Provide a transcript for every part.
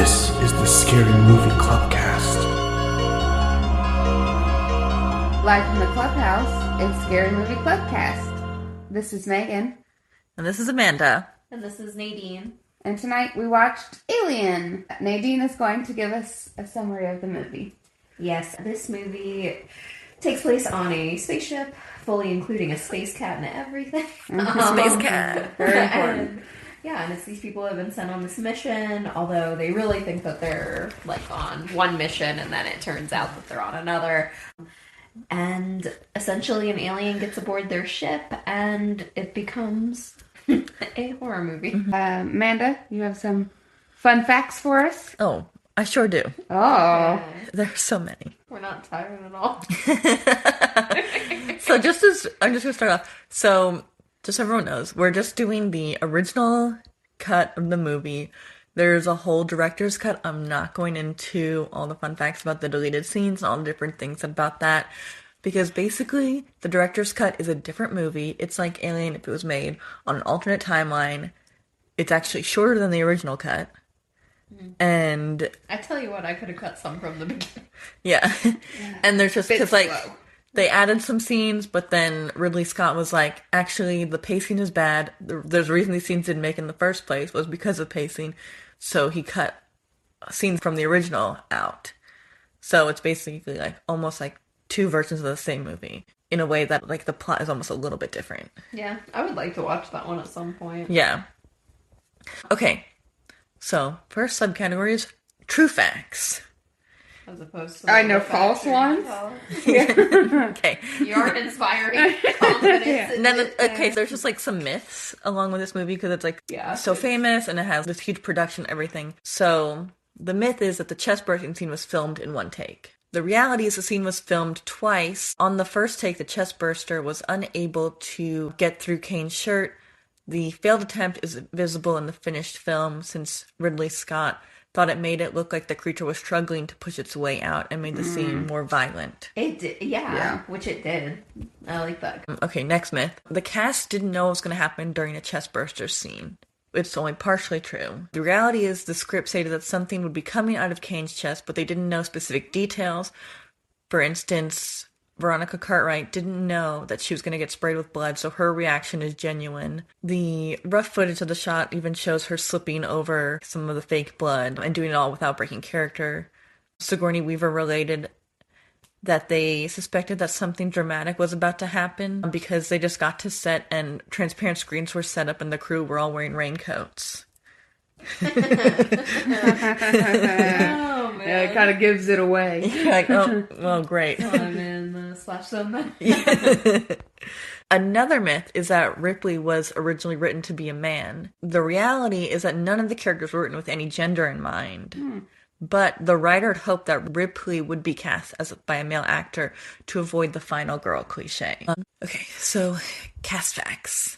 This is the Scary Movie Clubcast. Live from the clubhouse, it's Scary Movie Clubcast. This is Megan. And this is Amanda. And this is Nadine. And tonight we watched Alien. Nadine is going to give us a summary of the movie. Yes, this movie takes place on a spaceship, fully including a space cat and everything. Space cat. Very important. And it's these people who have been sent on this mission, although they really think that they're like on one mission and then it turns out that they're on another. And essentially an alien gets aboard their ship and it becomes a horror movie. Amanda, you have some fun facts for us? Oh, I sure do. Oh. There's so many. We're not tired at all. So I'm just going to start off. So just so everyone knows, we're just doing the original cut of the movie. There's a whole director's cut. I'm not going into all the fun facts about the deleted scenes and all the different things about that. Because basically, the director's cut is a different movie. It's like Alien if it was made on an alternate timeline. It's actually shorter than the original cut. And I tell you what, I could have cut some from the beginning. yeah. And there's just, because like, slow. they added some scenes, but then Ridley Scott was like, actually, the pacing is bad. There's a reason these scenes didn't make in the first place was because of pacing. So he cut scenes from the original out. So it's basically like almost like two versions of the same movie in a way that like the plot is almost a little bit different. Yeah, I would like to watch that one at some point. Yeah. Okay. So first subcategory is true facts. As opposed to I know false ones. Okay. You're inspiring confidence. And then, okay, so there's just like some myths along with this movie because it's like so famous and it has this huge production and everything. So the myth is that the chest bursting scene was filmed in one take. The reality is the scene was filmed twice. On the first take, the chest burster was unable to get through Kane's shirt. The failed attempt is visible in the finished film since Ridley Scott thought it made it look like the creature was struggling to push its way out and made the scene more violent. It did, yeah, which it did. I like that. Okay, next myth. The cast didn't know what was going to happen during a chest burster scene. It's only partially true. The reality is the script stated that something would be coming out of Kane's chest, but they didn't know specific details. For instance, Veronica Cartwright didn't know that she was going to get sprayed with blood, so her reaction is genuine. The rough footage of the shot even shows her slipping over some of the fake blood and doing it all without breaking character. Sigourney Weaver related that they suspected that something dramatic was about to happen because they just got to set and transparent screens were set up and the crew were all wearing raincoats. Oh, man. Yeah, it kind of gives it away. You're like, oh, well, great. I'm in the slash zone. Another myth is that Ripley was originally written to be a man. The reality is that none of the characters were written with any gender in mind. But the writer had hoped that Ripley would be cast by a male actor to avoid the final girl cliche. Okay, so cast facts.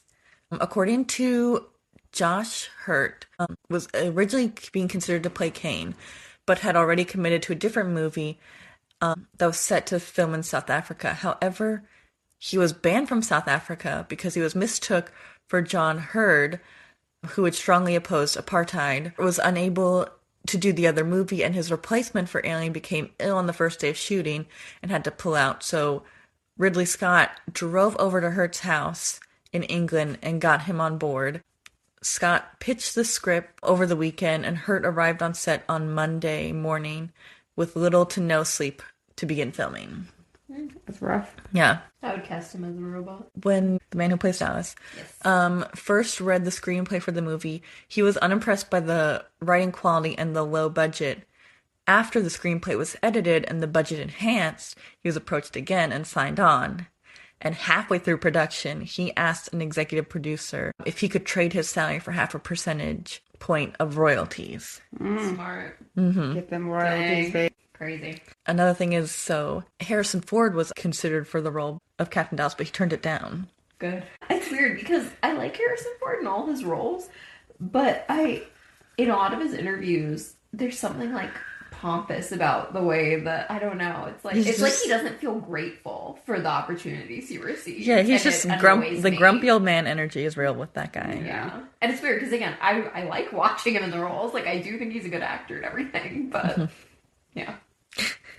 According to Josh Hurt, was originally being considered to play Kane, but had already committed to a different movie that was set to film in South Africa. However, he was banned from South Africa because he was mistook for John Hurd, who had strongly opposed apartheid, was unable to do the other movie, and his replacement for Alien became ill on the first day of shooting and had to pull out. So Ridley Scott drove over to Hurt's house in England and got him on board. Scott pitched the script over the weekend, and Hurt arrived on set on Monday morning with little to no sleep to begin filming. That's rough. Yeah. I would cast him as a robot. When the man who plays Dallas first read the screenplay for the movie, he was unimpressed by the writing quality and the low budget. After the screenplay was edited and the budget enhanced, he was approached again and signed on. And halfway through production, he asked an executive producer if he could trade his salary for half a percentage point of royalties. Smart. Get them royalties, babe. Crazy. Another thing is, so Harrison Ford was considered for the role of Captain Dallas, but he turned it down. Good. It's weird because I like Harrison Ford in all his roles, but in a lot of his interviews, there's something like pompous about the way that, I don't know, it's like he doesn't feel grateful for the opportunities he receives. Yeah, he's and just it annoys me. grumpy old man energy is real with that guy. Yeah. And it's weird because, again, I like watching him in the roles. Like, I do think he's a good actor and everything, but yeah.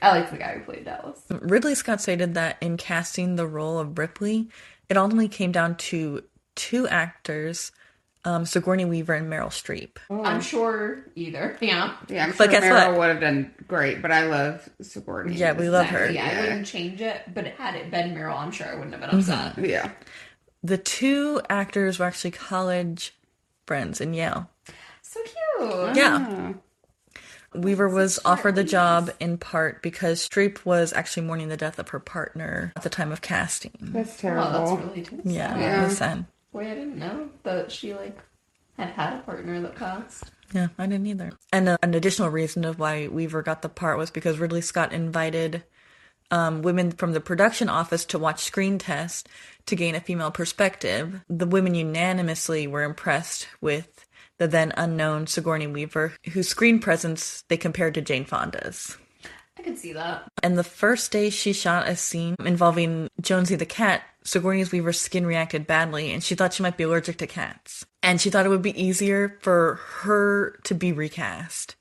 I like the guy who played Dallas. Ridley Scott stated that in casting the role of Ripley, it ultimately came down to two actors, Sigourney Weaver and Meryl Streep. I'm sure either. Yeah. Yeah, I'm sure But guess Meryl what? would have done great, but I love Sigourney. Yeah, we love her. Yeah, I wouldn't change it, but had it been Meryl, I'm sure I wouldn't have been upset. Yeah. The two actors were actually college friends in Yale. So cute. Yeah. Weaver was offered the job in part because Streep was actually mourning the death of her partner at the time of casting. That's terrible. Oh, that's really sad. Yeah, it was sad. Boy, I didn't know that she, had a partner that passed. Yeah, I didn't either. And an additional reason of why Weaver got the part was because Ridley Scott invited women from the production office to watch screen tests to gain a female perspective. The women unanimously were impressed with the then unknown Sigourney Weaver, whose screen presence they compared to Jane Fonda's. I could see that. And the first day she shot a scene involving Jonesy the cat, Sigourney Weaver's skin reacted badly, and she thought she might be allergic to cats. And she thought it would be easier for her to be recast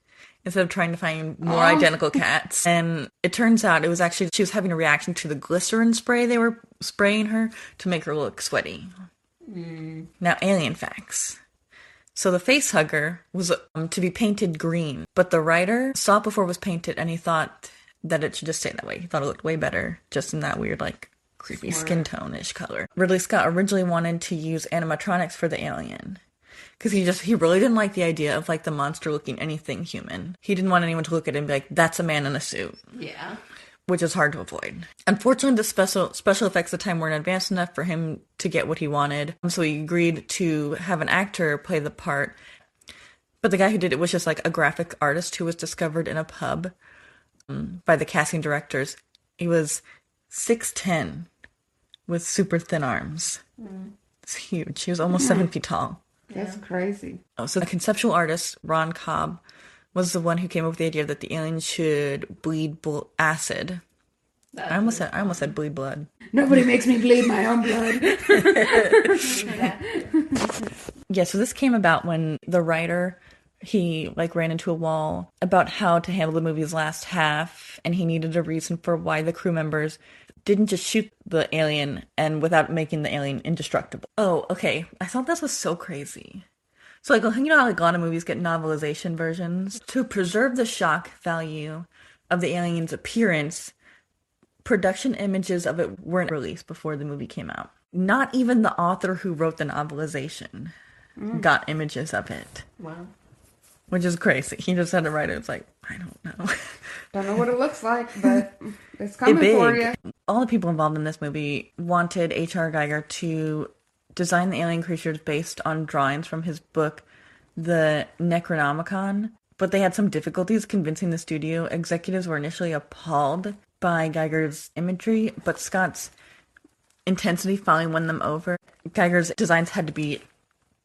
instead of trying to find more identical cats. And it turns out it was actually she was having a reaction to the glycerin spray they were spraying her to make her look sweaty. Now, alien facts. So the face hugger was to be painted green, but the writer saw it before it was painted and he thought that it should just stay that way. He thought it looked way better just in that weird, creepy skin tone-ish color. Ridley Scott originally wanted to use animatronics for the alien because he really didn't like the idea of the monster looking anything human. He didn't want anyone to look at it and be like, that's a man in a suit. Yeah. Which is hard to avoid. Unfortunately, the special effects at the time weren't advanced enough for him to get what he wanted, so he agreed to have an actor play the part. But the guy who did it was just a graphic artist who was discovered in a pub by the casting directors. He was 6'10", with super thin arms. It's huge. He was almost 7 feet tall. That's crazy. So the conceptual artist, Ron Cobb, was the one who came up with the idea that the alien should bleed acid. I almost said bleed blood. Nobody makes me bleed my own blood. Yeah, so this came about when the writer, he ran into a wall about how to handle the movie's last half, and he needed a reason for why the crew members didn't just shoot the alien and without making the alien indestructible. Oh, okay. I thought this was so crazy. So, you know how a lot of movies get novelization versions? To preserve the shock value of the alien's appearance, production images of it weren't released before the movie came out. Not even the author who wrote the novelization got images of it. Wow. Which is crazy. He just had to write it. It's I don't know. Don't know what it looks like, but it's coming for you. All the people involved in this movie wanted H.R. Geiger to design the alien creatures based on drawings from his book, The Necronomicon, but they had some difficulties convincing the studio. Executives were initially appalled by Geiger's imagery, but Scott's intensity finally won them over. Geiger's designs had to be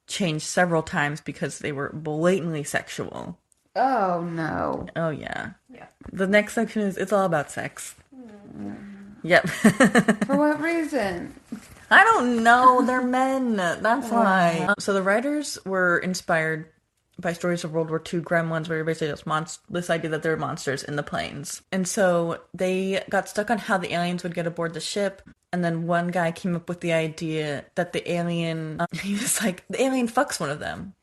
changed several times because they were blatantly sexual. Oh, no. Oh, yeah. Yeah. The next section is, it's all about sex. Yep. For what reason? I don't know. They're men. That's why. So the writers were inspired by stories of World War II gremlins, where you're basically just this idea that there are monsters in the planes. And so they got stuck on how the aliens would get aboard the ship. And then one guy came up with the idea that the alien, he was like, the alien fucks one of them.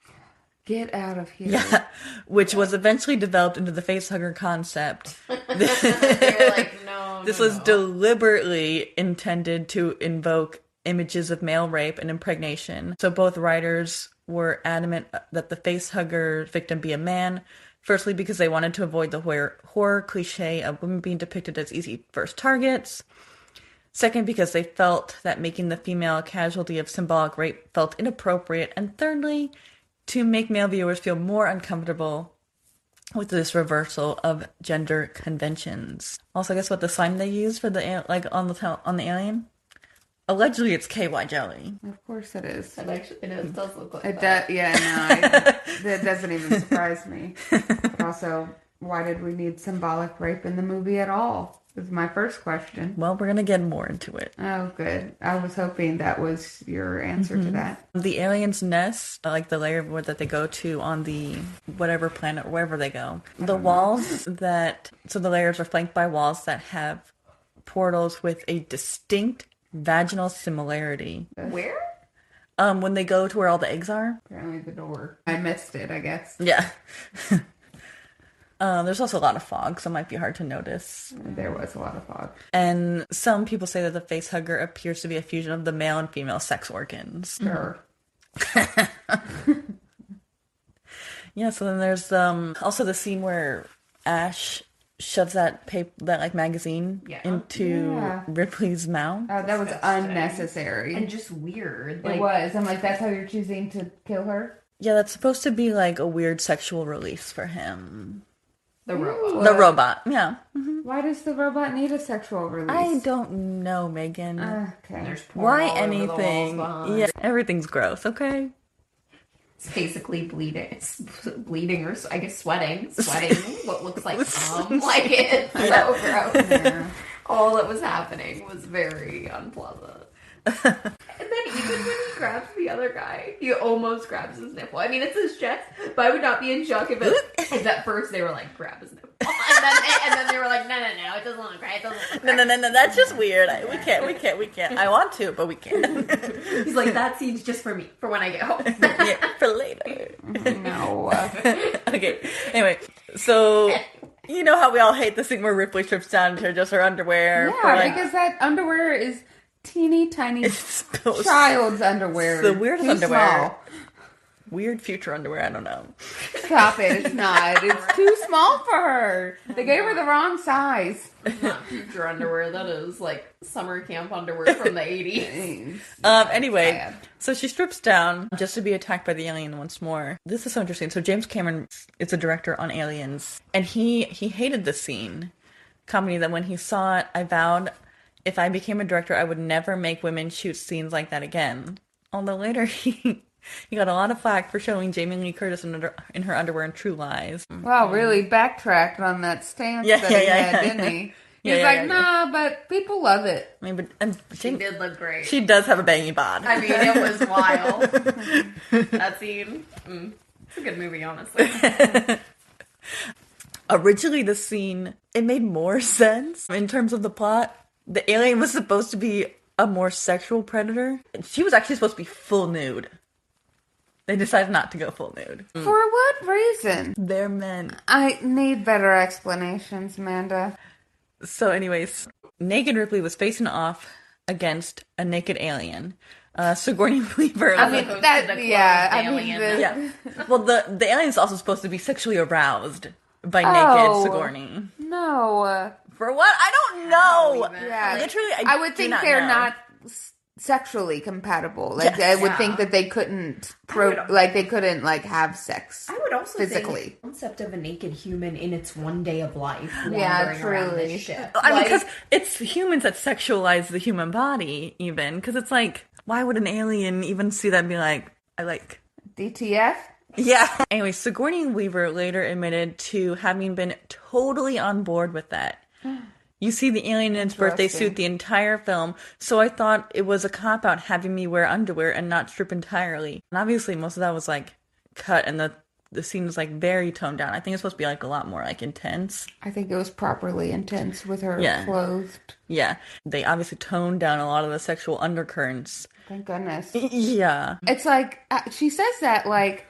Get out of here. Yeah. Which was eventually developed into the facehugger concept. They're like, no. This was deliberately intended to invoke images of male rape and impregnation. So both writers were adamant that the facehugger victim be a man. Firstly, because they wanted to avoid the horror cliche of women being depicted as easy first targets. Second, because they felt that making the female a casualty of symbolic rape felt inappropriate. And thirdly, to make male viewers feel more uncomfortable with this reversal of gender conventions. Also, guess what the slime they use for the on the alien? Allegedly, it's KY jelly. Of course it is. It does look like It that. does. Yeah, no, that doesn't even surprise me. But also, Why did we need symbolic rape in the movie at all? Is my first question. Well, we're gonna get more into it. Oh, good. I was hoping that was your answer to that. The aliens' nest, like the layer that they go to on the whatever planet, wherever they go. The walls so the layers are flanked by walls that have portals with a distinct vaginal similarity. Where? When they go to where all the eggs are. Apparently the door. I missed it, I guess. Yeah. There's also a lot of fog, so it might be hard to notice. There was a lot of fog. And some people say that the face hugger appears to be a fusion of the male and female sex organs. Sure. Yeah, so then there's also the scene where Ash shoves that magazine into Ripley's mouth. Oh, that was unnecessary. And just weird. It was. I'm like, that's how you're choosing to kill her? Yeah, that's supposed to be like a weird sexual release for him. The robot. The robot, yeah. Why does the robot need a sexual release? I don't know, Megan. Okay. There's porn Why all over the anything? walls behind. Yeah, everything's gross, okay? It's basically bleeding. It's bleeding or, I guess, sweating. What looks like Like, it's so gross. Yeah. All that was happening was very unpleasant. And then even when he grabs the other guy, he almost grabs his nipple. I mean, it's his chest, but I would not be in shock if at first they were like, grab his nipple. And then they were like, no, it doesn't look right. It doesn't look right. No, that's just weird. We can't. I want to, but we can't. He's like, that scene's just for me, for when I get home. Yeah, for later. No. Okay, anyway, so you know how we all hate the scene where Ripley strips down to just her underwear? Yeah, because that underwear is teeny tiny child's underwear. The weirdest Too underwear. Small. Weird future underwear, I don't know. Stop it, it's not. It's too small for her. They gave her the wrong size. It's not future underwear, that is like summer camp underwear from the 80s. Anyway, Sad. so she strips down just to be attacked by the alien once more. This is so interesting. So James Cameron is a director on Aliens, and he hated this scene. Comedy that when he saw it, I vowed if I became a director, I would never make women shoot scenes like that again. Although later he got a lot of flack for showing Jamie Lee Curtis in her underwear in True Lies. Wow, really backtracked on that stance Yeah, that yeah, he yeah, had, yeah. didn't he? Yeah, He's yeah, like, yeah, nah, but people love it. I mean, and She did look great. she does have a bangy bod. I mean, it was wild. That scene. It's a good movie, honestly. Originally, the scene, it made more sense in terms of the plot. The alien was supposed to be a more sexual predator. She was actually supposed to be full nude. They decided not to go full nude. For what reason? They're men. I need better explanations, Amanda. So anyways, naked Ripley was facing off against a naked alien. Sigourney Weaver. I mean, yeah. Well, the alien's also supposed to be sexually aroused by naked Sigourney. No. For what? I don't know. Yeah. Literally, I would think they're know. not sexually compatible. Like, Yes. I would think that they couldn't have sex. I would also physically. think the concept of a naked human in its one day of life wandering around truly. this ship. I mean, because it's humans that sexualize the human body, even. Because it's like, why would an alien even see that and be like, I like... DTF? Yeah. Anyway, Sigourney Weaver later admitted to having been totally on board with that. You see the alien in its birthday suit the entire film, so I thought it was a cop-out having me wear underwear and not strip entirely. And obviously, most of that was, like, cut, and the scene was, like, very toned down. I think it's supposed to be, like, a lot more, like, intense. I think it was properly intense with her clothed. Yeah. They obviously toned down a lot of the sexual undercurrents. Thank goodness. Yeah. It's like, she says that, like,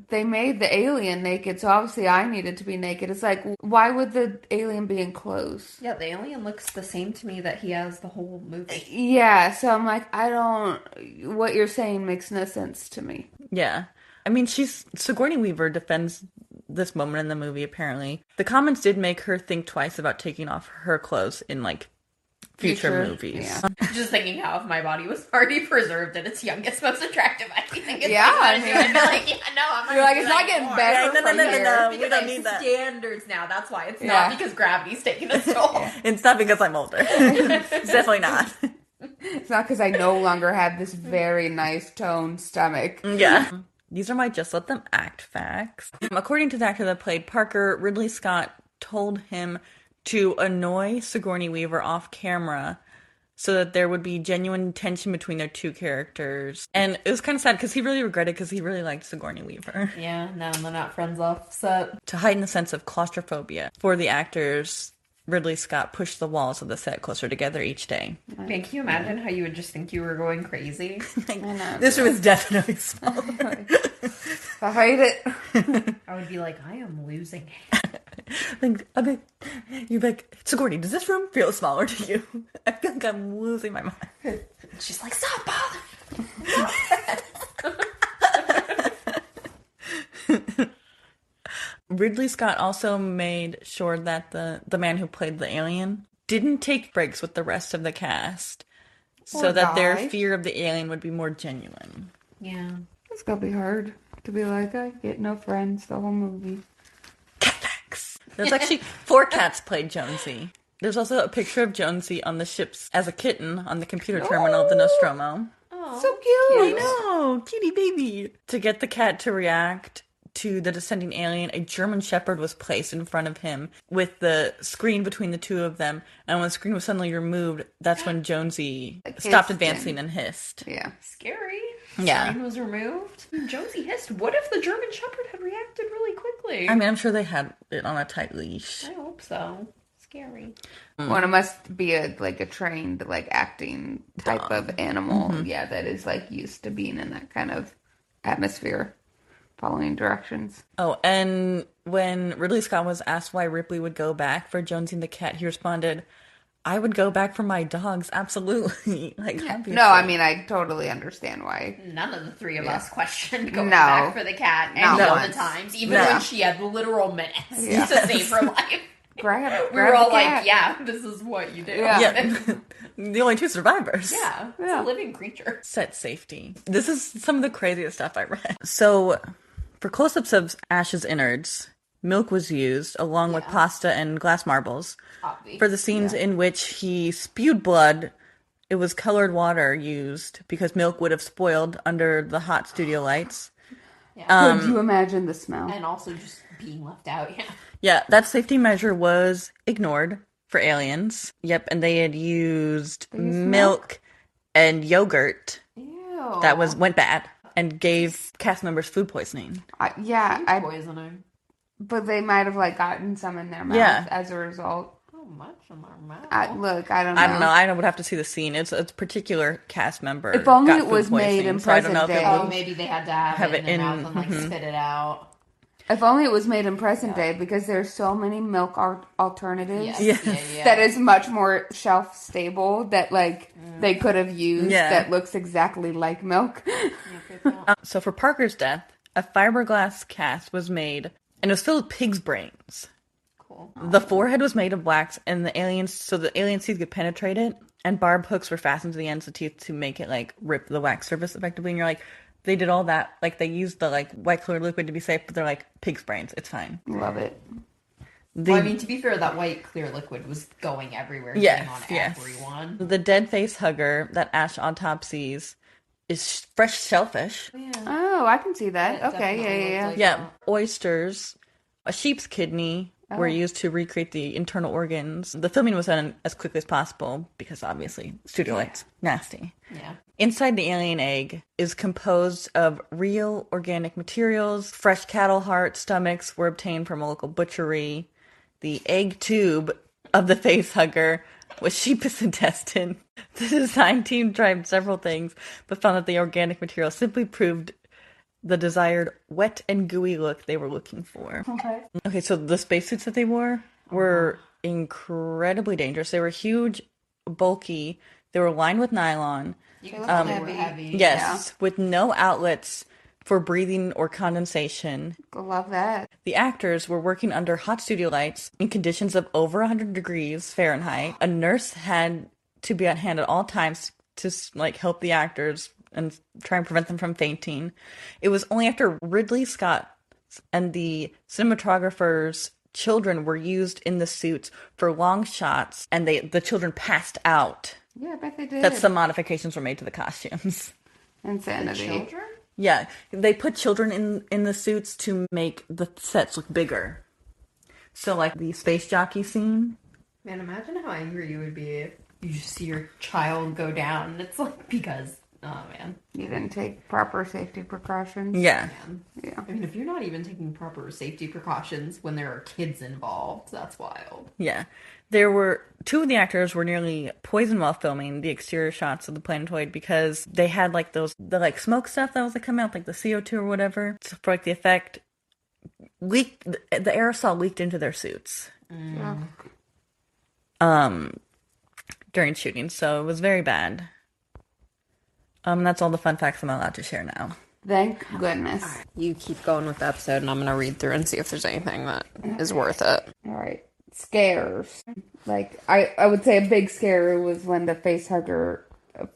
they made the alien naked, so obviously I needed to be naked. It's like, why would the alien be in clothes? Yeah, the alien looks the same to me that he has the whole movie. Yeah, so I'm like, what you're saying makes no sense to me. Yeah. I mean, Sigourney Weaver defends this moment in the movie, apparently. The comments did make her think twice about taking off her clothes in, like, future movies. Yeah. Just thinking how if my body was already preserved at its youngest, most attractive, I think it's I I'd be like, no, I'm not. You're like, it's not getting better. No, we Because don't I need have that. standards now. That's why it's not because gravity's taking its toll. It's not because I'm older. It's definitely not. It's not because I no longer have this very nice toned stomach. Yeah. These are my just let them act facts. According to the actor that played Parker, Ridley Scott told him to annoy Sigourney Weaver off camera so that there would be genuine tension between their two characters. And it was kind of sad because he really regretted because he really liked Sigourney Weaver. Yeah, now they're not friends off set. To heighten the sense of claustrophobia for the actors, Ridley Scott pushed the walls of the set closer together each day. Man, can you imagine how you would just think you were going crazy? This room is definitely smaller. I hate it. I would be like, I am losing You're like, Sigourney, does this room feel smaller to you? I feel like I'm losing my mind. She's like, stop bothering. Ridley Scott also made sure that the man who played the alien didn't take breaks with the rest of the cast so Or that their die. fear of the alien would be more genuine. Yeah. It's gonna be hard to be like, I get no friends the whole movie. Cat facts. There's actually 4 cats played Jonesy. There's also a picture of Jonesy on the ships as a kitten on the computer terminal of the Nostromo. So cute. I know, cutie baby. To get the cat to react to the descending alien, a German Shepherd was placed in front of him with the screen between the two of them. And when the screen was suddenly removed, that's when Jonesy stopped hissed advancing and hissed. Yeah. Scary. Yeah. Screen was removed. Jonesy hissed. What if the German Shepherd had reacted really quickly? I mean, I'm sure they had it on a tight leash. I hope so. Scary. Well, it must be a trained acting type of animal. Yeah, that is used to being in that kind of atmosphere, following directions. Oh, and when Ridley Scott was asked why Ripley would go back for Jonesy and the cat, he responded, I would go back for my dogs, absolutely. Obviously. No, I mean I totally understand why. None of the three of us questioned going No. back for the cat any Not of once. the times, even No. when she had literal minutes Yeah. to save her life. Grab We were all the like, cat. yeah, this is what you do. Yeah. Yeah. The only 2 survivors. Yeah, it's Yeah. a living creature. Set safety. This is some of the craziest stuff I read. So, for close-ups of Ash's innards, milk was used, along with pasta and glass marbles. Obvi. For the scenes in which he spewed blood, it was colored water used, because milk would have spoiled under the hot studio lights. Could you imagine the smell? And also just being left out, yeah. Yeah, that safety measure was ignored for aliens. Yep, and they had used milk and yogurt Ew. that went bad and gave cast members food poisoning. Poisoning. But they might have gotten some in their mouth as a result. How much in our mouth? I don't know. I don't know. I would have to see the scene. It's a particular cast member. If only got it was food made poisoning, in so I don't know if present it day. was- Oh, maybe they had to have it in their mouth and spit it out. If only it was made in present day, because there's so many milk alternatives Yeah. that is much more shelf stable that they could have used that looks exactly like milk. So for Parker's death, a fiberglass cast was made, and it was filled with pig's brains. Cool. The forehead was made of wax, and the alien teeth could penetrate it, and barb hooks were fastened to the ends of the teeth to make it rip the wax surface effectively. And you're like, they did all that. They used the white clear liquid to be safe, but they're like, pig's brains, it's fine. Love it. Well, I mean, to be fair, that white clear liquid was going everywhere, getting on everyone. The dead face hugger that Ash autopsies is fresh shellfish. Oh, I can see that. It Okay, definitely yeah. looks Yeah, oysters, a sheep's kidney were used to recreate the internal organs. The filming was done as quickly as possible because obviously studio lights, nasty. Yeah. Inside the alien egg is composed of real organic materials. Fresh cattle heart stomachs were obtained from a local butchery. The egg tube of the face hugger was sheep's intestine. The design team tried several things, but found that the organic material simply proved the desired wet and gooey look they were looking for. Okay, so the spacesuits that they wore were incredibly dangerous. They were huge, bulky. They were lined with nylon. You can tell they were heavy. Yes, with no outlets for breathing or condensation. Love that. The actors were working under hot studio lights in conditions of over 100 degrees Fahrenheit. A nurse had to be on hand at all times to help the actors and try and prevent them from fainting. It was only after Ridley Scott and the cinematographer's children were used in the suits for long shots and the children passed out Yeah, I bet they did. that some modifications were made to the costumes. Insanity. Children? Yeah, they put children in the suits to make the sets look bigger. So, like the space jockey scene. Man, imagine how angry you would be if you just see your child go down. It's like, because, oh man. You didn't take proper safety precautions. Yeah. Man. Yeah. I mean, if you're not even taking proper safety precautions when there are kids involved, that's wild. Yeah. There were two of the actors were nearly poisoned while filming the exterior shots of the planetoid because they had like the smoke stuff that was like coming out, like the CO2 or whatever. So for like the effect, leaked the aerosol leaked into their suits. During shooting, so it was very bad. That's all the fun facts I'm allowed to share now. Thank goodness. You keep going with the episode, and I'm going to read through and see if there's anything that is worth it. All right. Scares. Like, I would say a big scare was when the facehugger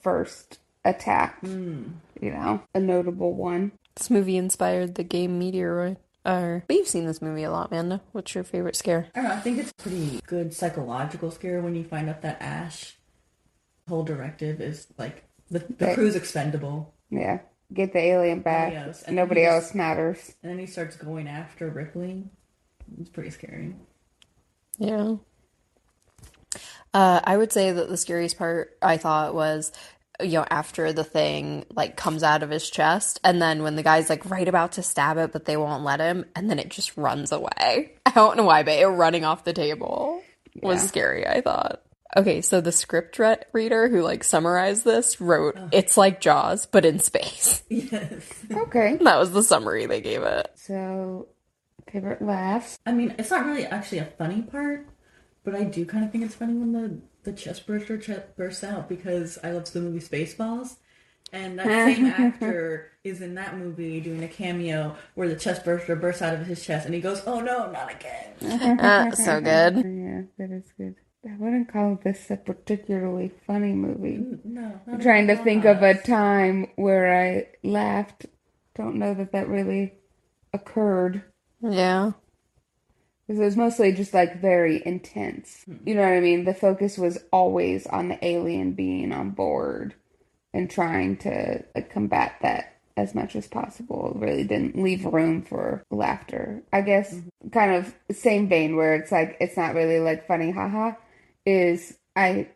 first attacked. You know, a notable one. This movie inspired the game Meteoroid. But you've seen this movie a lot, Amanda. What's your favorite scare? I don't know, I think it's a pretty good psychological scare when you find out that Ash whole directive is like the crew's expendable. Yeah. Get the alien back. Nobody else matters. And then he starts going after Ripley. It's pretty scary. Yeah. I would say that the scariest part I thought was, after the thing like comes out of his chest, and then when the guy's like right about to stab it, but they won't let him, and then it just runs away. I don't know why, but it running off the table was scary, I thought. Okay, so the script reader who like summarized this wrote, "It's like Jaws, but in space." Yes. Okay. That was the summary they gave it. So, favorite laughs? I mean, it's not really actually a funny part, but I do kind of think it's funny when the chest bursts out because I love the movie Spaceballs. And that same actor is in that movie doing a cameo where the chest burster bursts out of his chest and he goes, "Oh no, not again." So good. Yeah, that is good. I wouldn't call this a particularly funny movie. No. I'm trying to think of a time where I laughed. Don't know that really occurred. Yeah. Because it was mostly just like very intense. You know what I mean? The focus was always on the alien being on board and trying to combat that as much as possible. It really didn't leave room for laughter. I guess kind of same vein where it's like, it's not really like funny, haha, is I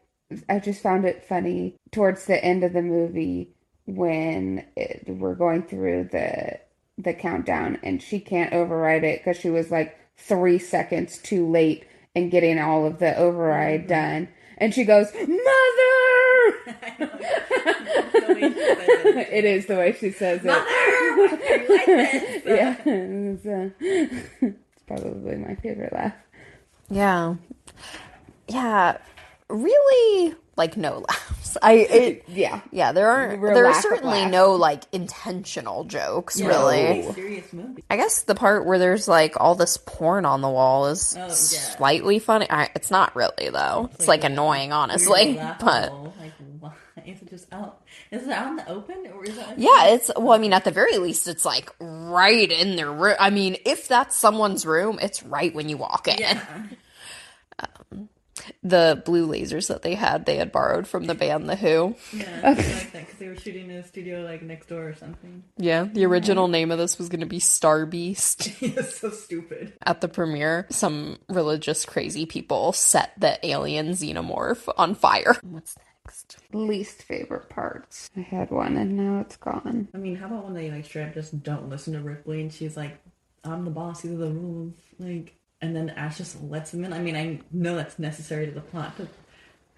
just found it funny towards the end of the movie when we're going through the countdown and she can't override it because she was like 3 seconds too late in getting all of the override done. And she goes, "Mother!" It is the way she says it. Mother! You like this? Yeah. It's probably my favorite laugh. Yeah. Yeah. Really, like, no laughs. Yeah, there are certainly no, like, intentional jokes, really. It's a serious movie. I guess the part where there's, like, all this porn on the wall is slightly funny. It's not really, though. It's, like annoying, honestly. But like, why? Is it just out? Is it out in the open? Or is it like well, I mean, at the very least, it's, like, right in their room. I mean, if that's someone's room, it's right when you walk in. Yeah. The blue lasers that they had borrowed from the band The Who. Yeah, I like that because they were shooting in a studio like next door or something. Yeah, the original name of this was going to be Star Beast. It's so stupid. At the premiere, some religious crazy people set the alien xenomorph on fire. What's next? Least favorite parts. I had one and now it's gone. I mean, how about when they like straight up just don't listen to Ripley and she's like, "I'm the boss, these are the rules," like. And then Ash just lets them in. I mean, I know that's necessary to the plot to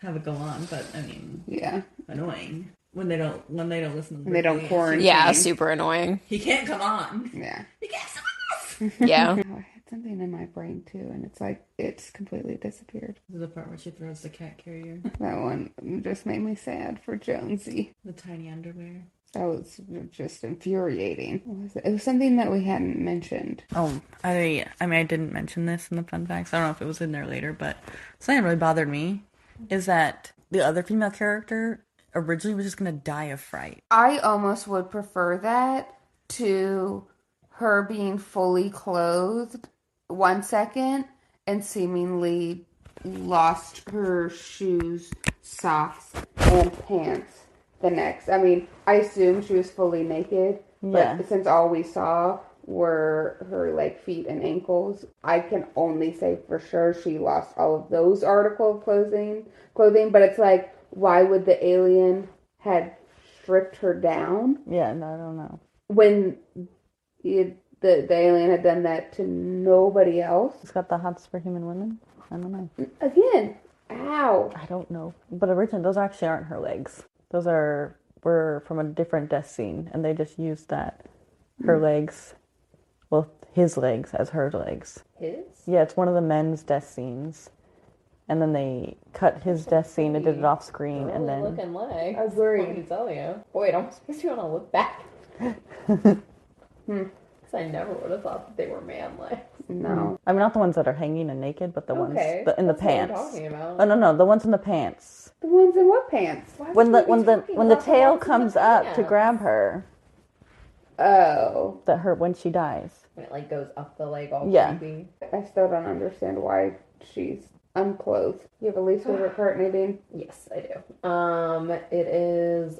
have it go on, but I mean, yeah, annoying when they don't listen. To when they don't quarantine. Yeah, super annoying. He can't come on. Yeah, he can't come on. Yeah. I had something in my brain too, and it's like it's completely disappeared. The part where she throws the cat carrier. That one just made me sad for Jonesy. The tiny underwear. That was just infuriating. It was something that we hadn't mentioned. Oh, I mean, I didn't mention this in the fun facts. I don't know if it was in there later, but something that really bothered me is that the other female character originally was just going to die of fright. I almost would prefer that to her being fully clothed 1 second and seemingly lost her shoes, socks, and pants the next. I mean, I assume she was fully naked, But Yeah. since all we saw were her like feet and ankles, I can only say for sure she lost all of those article of clothing, but it's like, why would the alien had stripped her down Yeah, no, I don't know. when the alien had done that to nobody else? It's got the hots for human women? I don't know. Again, ow. I don't know. But originally, those actually aren't her legs. Those were from a different death scene, and they just used that. Her legs. Well, his legs as her legs. His? Yeah, it's one of the men's death scenes. And then they cut his death scene and did it off screen, and then... looking legs. Agreed. Let me tell you. Boy, it almost makes me want to look back. Because I never would have thought that they were man legs. No. I mean, not the ones that are hanging and naked, but the ones Okay, in the that's what I'm pants. talking about. Oh, no, the ones in the pants. The ones in what pants? When the tail comes up to pants? grab her, Oh. when she dies. When it like goes up the leg all Yeah. creepy. I still don't understand why she's unclothed. You have a least favorite part, Nadine? Yes, I do. It is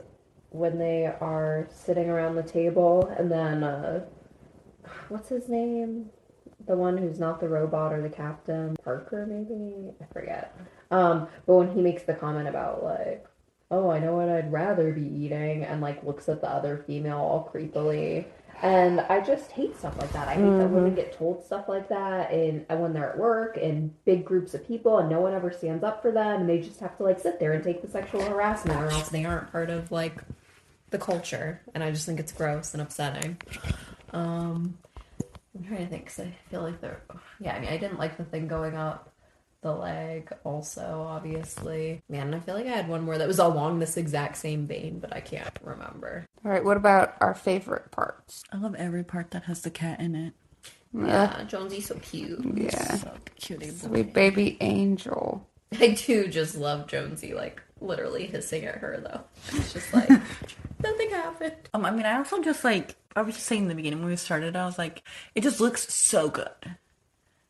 when they are sitting around the table, and then what's his name? The one who's not the robot or the captain, Parker maybe? I forget. But when he makes the comment about like, oh, I know what I'd rather be eating, and like looks at the other female all creepily. And I just hate stuff like that. I hate that women get told stuff like that and when they're at work in big groups of people and no one ever stands up for them and they just have to like sit there and take the sexual harassment or else they aren't part of like the culture. And I just think it's gross and upsetting. I'm trying to think because I feel like they're... Yeah, I mean, I didn't like the thing going up the leg also, obviously. Man, I feel like I had one more that was along this exact same vein, but I can't remember. All right, what about our favorite parts? I love every part that has the cat in it. Yeah, Jonesy's so cute. Yeah. So cutie boy. Sweet baby angel. I do just love Jonesy, like, literally hissing at her, though. It's just like, nothing happened. I mean, I also just like, I was just saying in the beginning when we started, I was like, it just looks so good.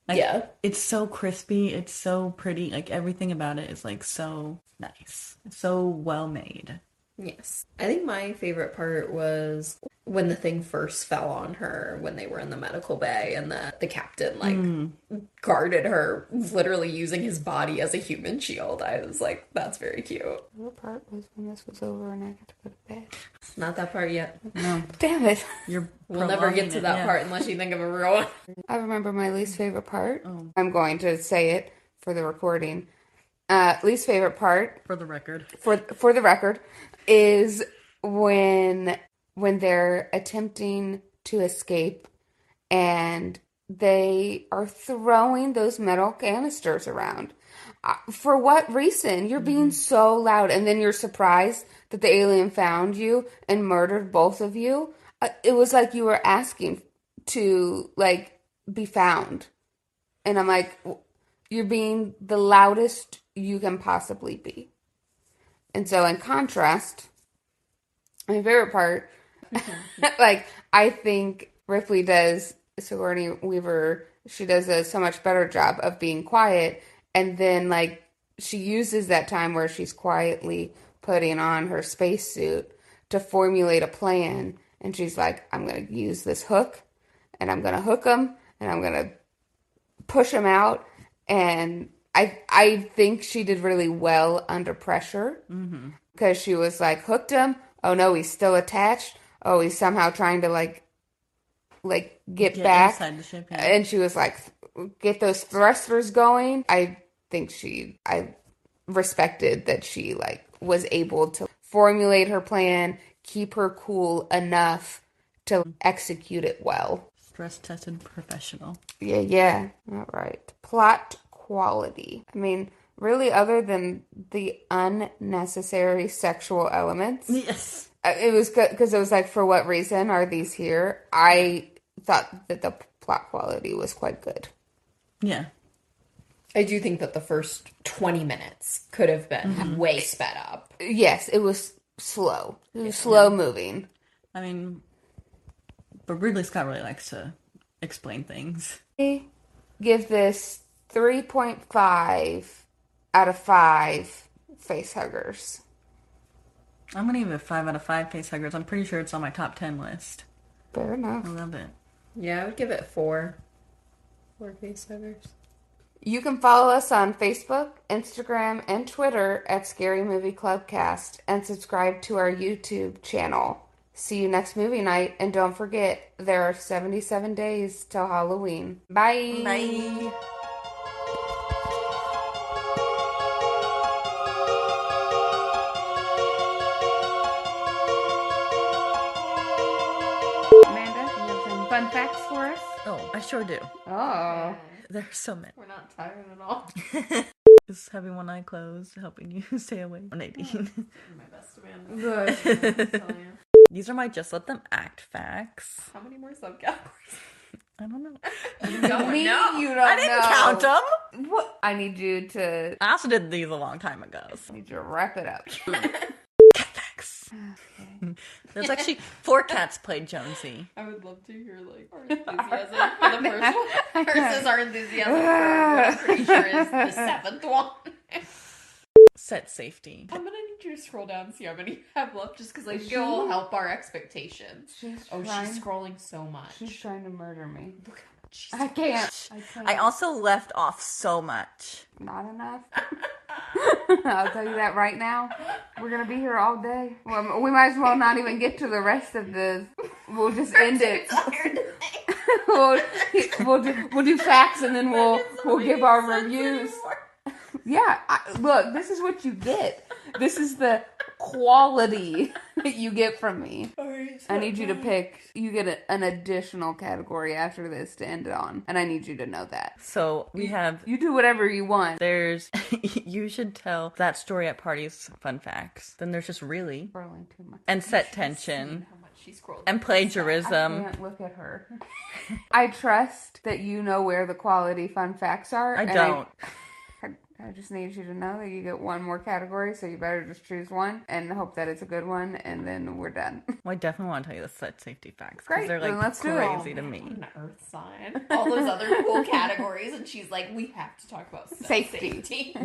Like, Yeah. It's so crispy. It's so pretty. Like, everything about it is, like, so nice. It's so well made. Yes. I think my favorite part was when the thing first fell on her when they were in the medical bay and the captain, like, guarded her, literally using his body as a human shield. I was like, that's very cute. What part was when this was over and I got to go to bed? Not that part yet. No, Damn it. We'll never get to that part unless you think of a real one. I remember my least favorite part. Oh. I'm going to say it for the recording. Least favorite part, For the record. for the record, is when they're attempting to escape and they are throwing those metal canisters around. For what reason? You're being so loud, and then you're surprised that the alien found you and murdered both of you. It was like you were asking to like be found, and I'm like, you're being the loudest you can possibly be. And so, in contrast, my favorite part, like, I think Ripley does, Sigourney Weaver, she does a so much better job of being quiet. And then, like, she uses that time where she's quietly putting on her spacesuit to formulate a plan. And she's like, I'm going to use this hook, and I'm going to hook him, and I'm going to push him out. And I think she did really well under pressure because she was like, hooked him. Oh no, he's still attached. Oh, he's somehow trying to like get back. Inside the ship, yeah. And she was like, get those thrusters going. I respected that she like was able to formulate her plan, keep her cool enough to execute it well. Stress tested professional. Yeah. All right. Plot quality. I mean, really, other than the unnecessary sexual elements, Yes. it was good because it was like, for what reason are these here? I thought that the plot quality was quite good. Yeah. I do think that the first 20 minutes could have been way sped up. Yes, it was slow. It was slow moving. I mean, but Ridley Scott really likes to explain things. I give this 3.5 out of 5 face huggers. I'm going to give it 5 out of 5 face huggers. I'm pretty sure it's on my top 10 list. Fair enough. I love it. Yeah, I would give it 4. 4 facehuggers. You can follow us on Facebook, Instagram, and Twitter at Scary Movie Clubcast and subscribe to our YouTube channel. See you next movie night, and don't forget, there are 77 days till Halloween. Bye! Bye. Amanda, you have some fun facts for us? Oh, I sure do. Oh. There's so many. We're not tired at all. Is having one eye closed helping you stay awake? Nadine. My best, Amanda. Good. I'm telling you. These are my just let them act facts. How many more subcategories? I don't know. You don't Me, know. you don't I didn't know. count them. What? I need you to I also did these a long time ago. So. wrap it up. Cat facts. There's actually 4 cats played Jonesy. I would love to hear like our enthusiasm for the first one versus our enthusiasm for what I'm pretty sure is the 7th one. Set safety. I'm gonna need you to scroll down and see how many you have left, just because I think it will help our expectations. She's She's scrolling so much. She's trying to murder me. Look how much she's I can't. I also left off so much. Not enough. I'll tell you that right now. We're gonna be here all day. Well, we might as well not even get to the rest of this. We'll just end it. we'll do facts and then we'll give our reviews. Yeah, look, this is what you get. This is the quality that you get from me. I need you to pick. You get an additional category after this to end it on, and I need you to know that. So we have. You do whatever you want. There's. You should tell that story at parties. Fun facts. Then there's just really. Scrolling too much. And set tension. How much she scrolled. And I plagiarism. can't look at her. I trust that you know where the quality fun facts are. I and don't. I just need you to know that you get one more category, so you better just choose one and hope that it's a good one, and then we're done. Well, I definitely want to tell you the set safety facts. Great, Because they're then like let's do it. crazy to me. An earth sign. All those other cool categories, and she's like, we have to talk about Safety. safety.